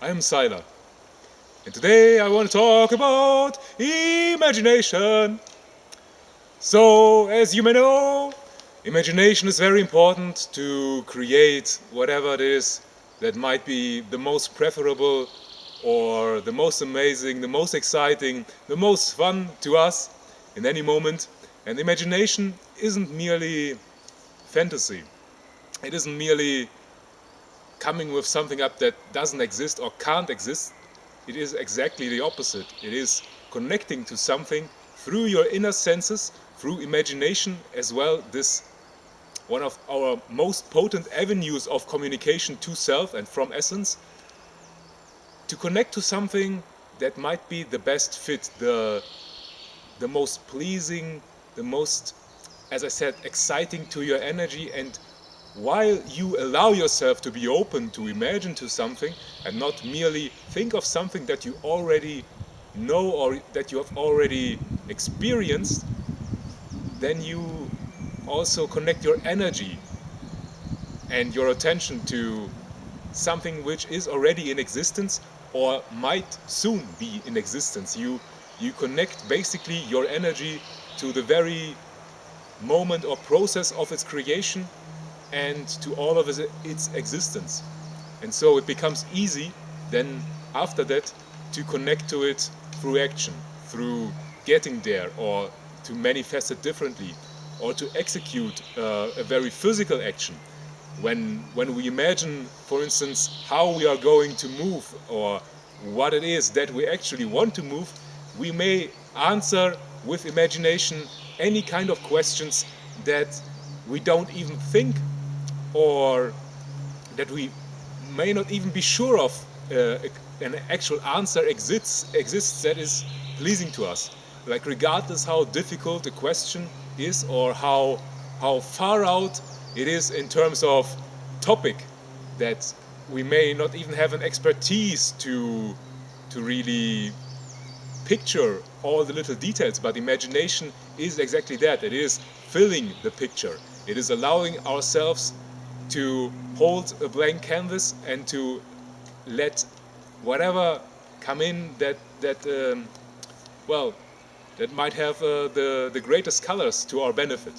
I'm Sylar, and today I want to talk about imagination. So, as you may know, imagination is very important to create whatever it is that might be the most preferable or the most amazing, the most exciting, the most fun to us in any moment. And imagination isn't merely fantasy. It isn't merely coming with something up that doesn't exist or can't exist. It is exactly the opposite. It is connecting to something through your inner senses, through imagination as well. This one of our most potent avenues of communication to self and from essence, to connect to something that might be the best fit, the most pleasing, the most, as I said, exciting to your energy. And while you allow yourself to be open to imagine to something and not merely think of something that you already know or that you have already experienced, then you also connect your energy and your attention to something which is already in existence or might soon be in existence. You connect basically your energy to the very moment or process of its creation and to all of its existence. And so it becomes easy then after that to connect to it through action, through getting there, or to manifest it differently, or to execute a very physical action. When we imagine, for instance, how we are going to move or what it is that we actually want to move, we may answer with imagination any kind of questions that we don't even think or that we may not even be sure of an actual answer exists that is pleasing to us. Like regardless how difficult the question is or how far out it is in terms of topic, that we may not even have an expertise to really picture all the little details, but imagination is exactly that. It is filling the picture. It is allowing ourselves to hold a blank canvas and to let whatever come in that that might have the greatest colors to our benefit.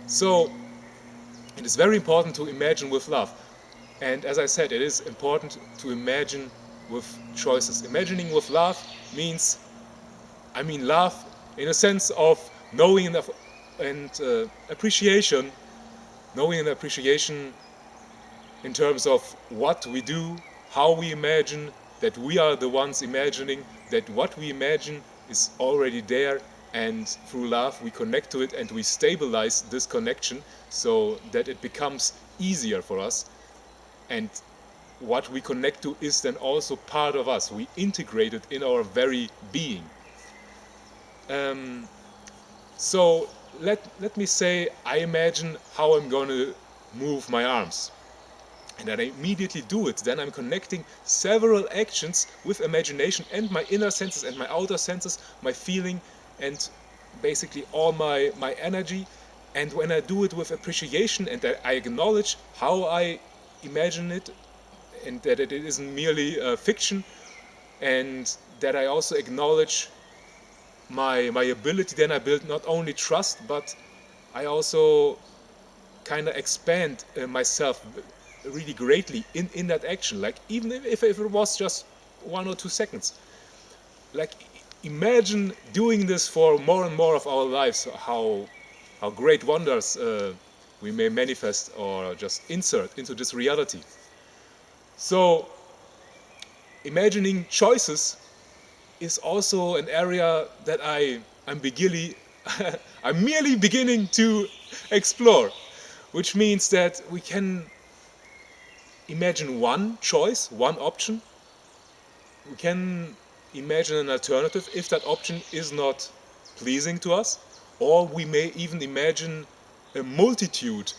So it is very important to imagine with love. And as I said, it is important to imagine with choices. Imagining with love means, love in a sense of knowing and appreciation, knowing and appreciation in terms of what we do, how we imagine, that we are the ones imagining, that what we imagine is already there, and through love we connect to it and we stabilize this connection so that it becomes easier for us. And what we connect to is then also part of us. We integrate it in our very being. So let me say I imagine how I'm going to move my arms. And then I immediately do it. Then I'm connecting several actions with imagination and my inner senses and my outer senses, my feeling and basically all my energy. And when I do it with appreciation and I acknowledge how I imagine it and that it isn't merely fiction, and that I also acknowledge my ability, then I build not only trust, but I also kind of expand myself really greatly in that action. Like even if it was just 1 or 2 seconds. Like imagine doing this for more and more of our lives, how great wonders we may manifest or just insert into this reality. So imagining choices is also an area that I'm merely beginning to explore, which means that we can imagine one choice, one option. We can imagine an alternative if that option is not pleasing to us, or we may even imagine a multitude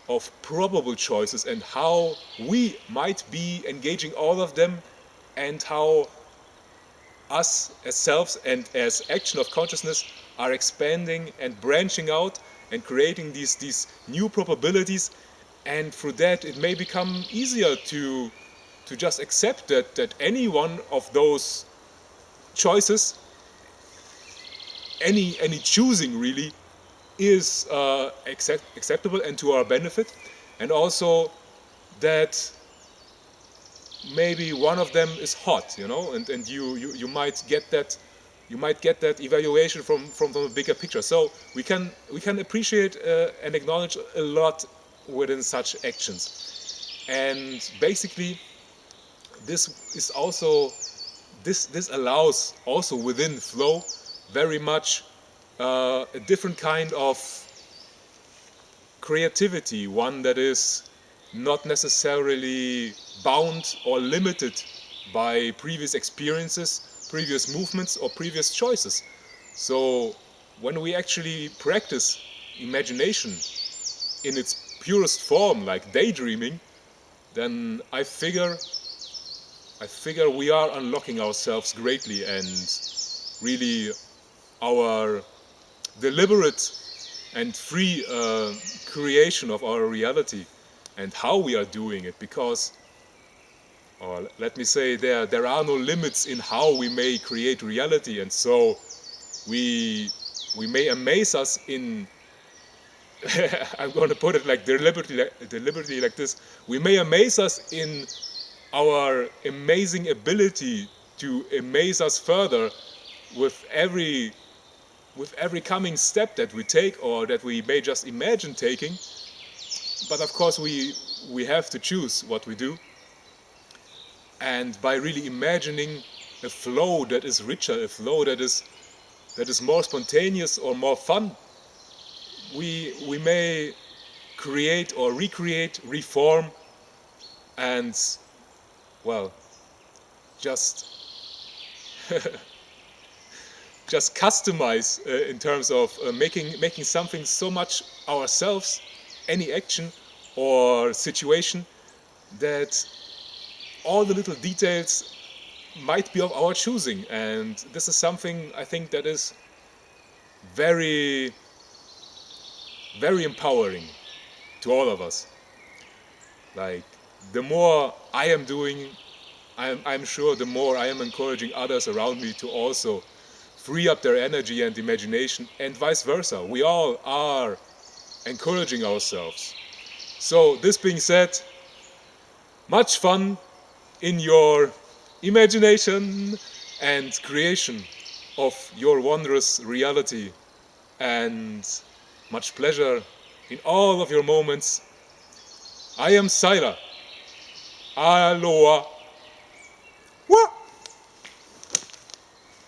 of probable choices and how we might be engaging all of them, and how us as selves and as action of consciousness are expanding and branching out and creating these new probabilities. And through that it may become easier to to just accept that any one of those choices, any choosing really, is acceptable and to our benefit, and also that maybe one of them is hot, and you might get that evaluation from a bigger picture. So we can appreciate and acknowledge a lot within such actions, and basically this allows also within flow very much a different kind of creativity, one that is not necessarily bound or limited by previous experiences, previous movements, or previous choices. So when we actually practice imagination in its purest form, like daydreaming, then I figure we are unlocking ourselves greatly, and really our deliberate and free creation of our reality and how we are doing it, because, or let me say, there are no limits in how we may create reality, and so we may amaze us in I'm going to put it like deliberately like this. We may amaze us in our amazing ability to amaze us further with every coming step that we take, or that we may just imagine taking. But of course we have to choose what we do, and by really imagining a flow that is richer, a flow that is more spontaneous or more fun, we may create or recreate, reform, and, well, just customize in terms of making something so much ourselves, any action or situation, that all the little details might be of our choosing. And this is something I think that is very, very empowering to all of us. Like, the more I am doing, I'm sure the more I am encouraging others around me to also free up their energy and imagination, and vice versa. We all are encouraging ourselves. So, this being said, much fun in your imagination and creation of your wondrous reality, and much pleasure in all of your moments. I am Sila. Aloa.